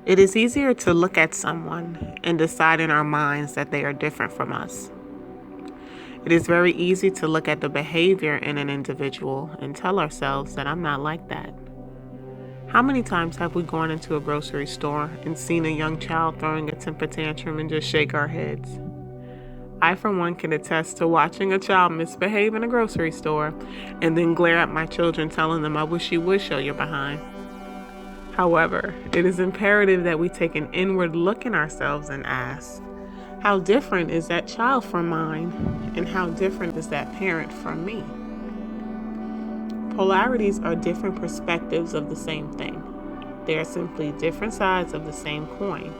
It is easier to look at someone and decide in our minds that they are different from us. It is very easy to look at the behavior in an individual and tell ourselves that I'm not like that. How many times have we gone into a grocery store and seen a young child throwing a temper tantrum and just shake our heads? I, for one, can attest to watching a child misbehave in a grocery store and then glare at my children telling them, I wish you would show your behind. However, it is imperative that we take an inward look in ourselves and ask, how different is that child from mine, and how different is that parent from me? Polarities are different perspectives of the same thing. They are simply different sides of the same coin.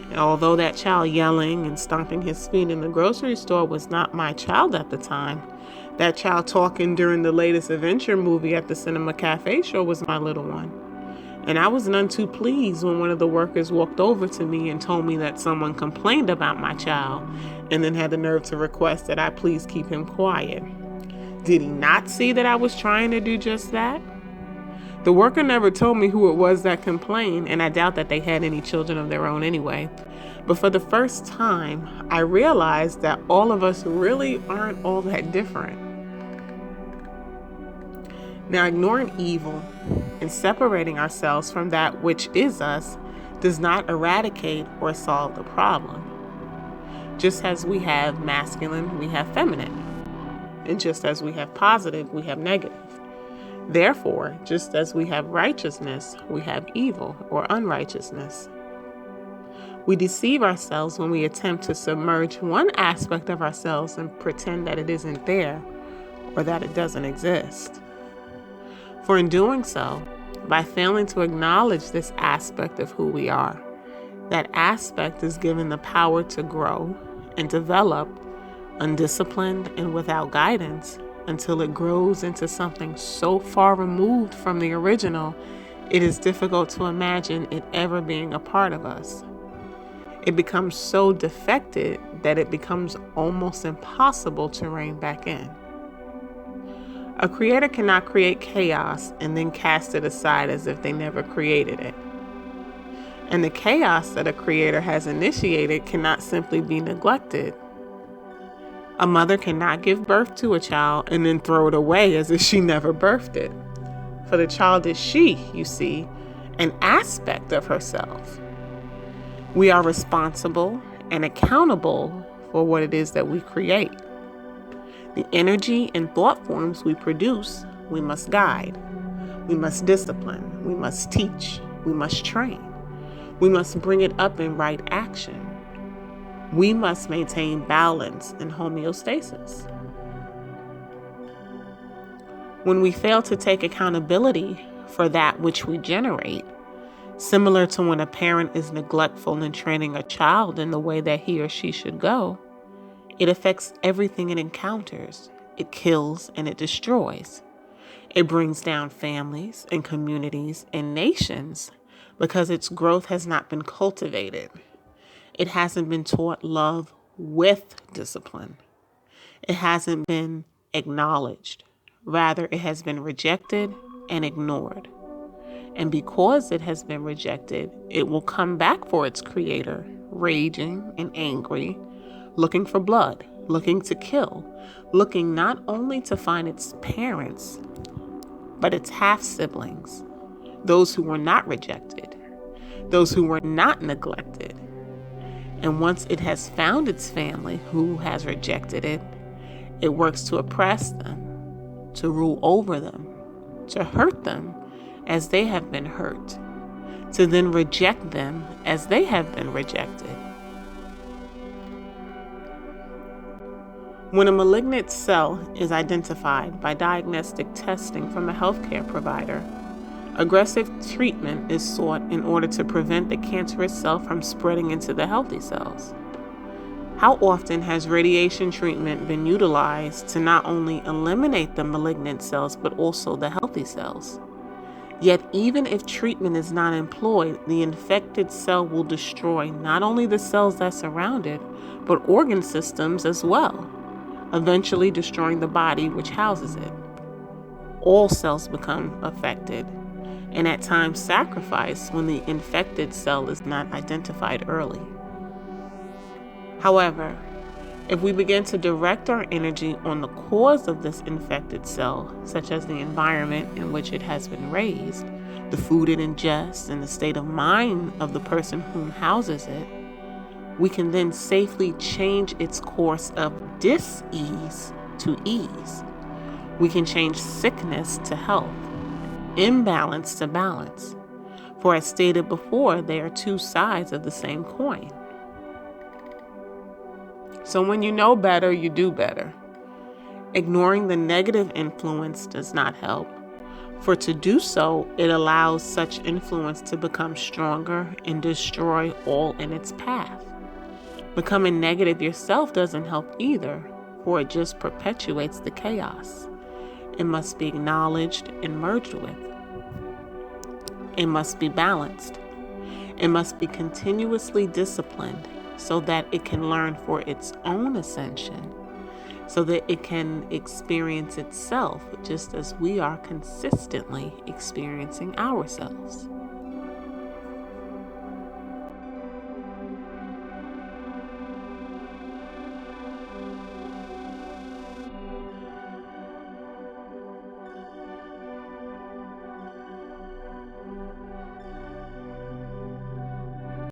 And although that child yelling and stomping his feet in the grocery store was not my child at the time, that child talking during the latest adventure movie at the cinema cafe show was my little one. And I was none too pleased when one of the workers walked over to me and told me that someone complained about my child and then had the nerve to request that I please keep him quiet. Did he not see that I was trying to do just that? The worker never told me who it was that complained, and I doubt that they had any children of their own anyway. But for the first time, I realized that all of us really aren't all that different. Now, ignoring evil and separating ourselves from that which is us does not eradicate or solve the problem. Just as we have masculine, we have feminine. And just as we have positive, we have negative. Therefore, just as we have righteousness, we have evil or unrighteousness. We deceive ourselves when we attempt to submerge one aspect of ourselves and pretend that it isn't there or that it doesn't exist. For in doing so, by failing to acknowledge this aspect of who we are, that aspect is given the power to grow and develop undisciplined and without guidance until it grows into something so far removed from the original, it is difficult to imagine it ever being a part of us. It becomes so defected that it becomes almost impossible to rein back in. A creator cannot create chaos and then cast it aside as if they never created it. And the chaos that a creator has initiated cannot simply be neglected. A mother cannot give birth to a child and then throw it away as if she never birthed it. For the child is she, you see, an aspect of herself. We are responsible and accountable for what it is that we create. The energy and thought forms we produce, we must guide. We must discipline. We must teach. We must train. We must bring it up in right action. We must maintain balance and homeostasis. When we fail to take accountability for that which we generate, similar to when a parent is neglectful in training a child in the way that he or she should go, it affects everything it encounters. It kills and it destroys. It brings down families and communities and nations because its growth has not been cultivated. It hasn't been taught love with discipline. It hasn't been acknowledged. Rather, it has been rejected and ignored. And because it has been rejected, it will come back for its creator, raging and angry, looking for blood, looking to kill, looking not only to find its parents, but its half-siblings, those who were not rejected, those who were not neglected. And once it has found its family who has rejected it, it works to oppress them, to rule over them, to hurt them as they have been hurt, to then reject them as they have been rejected. When a malignant cell is identified by diagnostic testing from a healthcare provider, aggressive treatment is sought in order to prevent the cancerous cell from spreading into the healthy cells. How often has radiation treatment been utilized to not only eliminate the malignant cells, but also the healthy cells? Yet even if treatment is not employed, the infected cell will destroy not only the cells that surround it, but organ systems as well, eventually destroying the body which houses it. All cells become affected, and at times sacrifice when the infected cell is not identified early. However, if we begin to direct our energy on the cause of this infected cell, such as the environment in which it has been raised, the food it ingests, and the state of mind of the person whom houses it, we can then safely change its course of dis-ease to ease. We can change sickness to health, imbalance to balance. For as stated before, they are two sides of the same coin. So when you know better, you do better. Ignoring the negative influence does not help. For to do so, it allows such influence to become stronger and destroy all in its path. Becoming negative yourself doesn't help either, for it just perpetuates the chaos. It must be acknowledged and merged with. It must be balanced. It must be continuously disciplined so that it can learn for its own ascension, so that it can experience itself just as we are consistently experiencing ourselves.